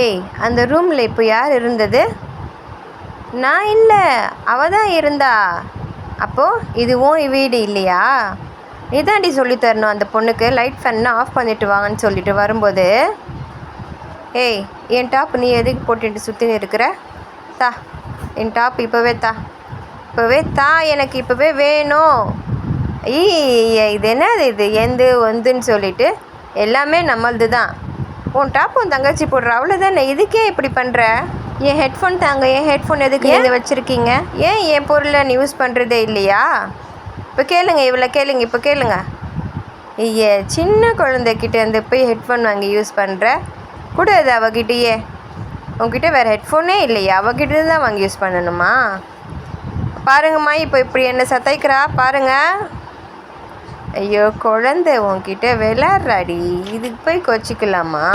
ஏய், அந்த ரூமில் இப்போ யார் இருந்தது? நான் இல்லை, அவள் தான் இருந்தா. அப்போது இதுவும் வீடு இல்லையா? நீ தாண்டி சொல்லித்தரணும் அந்த பொண்ணுக்கு லைட் ஃபேன்னா ஆஃப் பண்ணிட்டு வாங்கன்னு சொல்லிட்டு வரும்போது. ஏய், என் டாப் நீ எதுக்கு போட்டுட்டு சுற்றின்னு இருக்கிற? தா, என் டாப் இப்போவே தா, எனக்கு இப்போவே வேணும். இது என்னது இது எந்து வந்துன்னு சொல்லிட்டு எல்லாமே நம்மளது தான். உன் டாப் உன் தங்கச்சி போடுற அவ்வளோதானே, இதுக்கே இப்படி பண்ணுற? என் ஹெட்ஃபோன் தாங்க, என் ஹெட்ஃபோன் எதுக்கு நீங்கள் வச்சுருக்கீங்க? ஏன் என் பொருளை நீ யூஸ் பண்ணுறதே இல்லையா? இப்போ கேளுங்க, இவ்வளோ கேளுங்க, இப்போ கேளுங்க. சின்ன குழந்தைக்கிட்ட இருந்து போய் ஹெட்ஃபோன் வாங்கி யூஸ் பண்ணுற கூட அது அவகிட்டயே. உங்ககிட்ட வேறு ஹெட்ஃபோனே இல்லையா? அவகிட்ட தான் வாங்கி யூஸ் பண்ணணுமா? பாருங்கம்மா, இப்போ இப்படி என்ன சத்தைக்கிறா பாருங்க. ஐயோ, குழந்தை உன்கிட்ட விளாட்றாடி, இதுக்கு போய் கொச்சிக்கலாமா?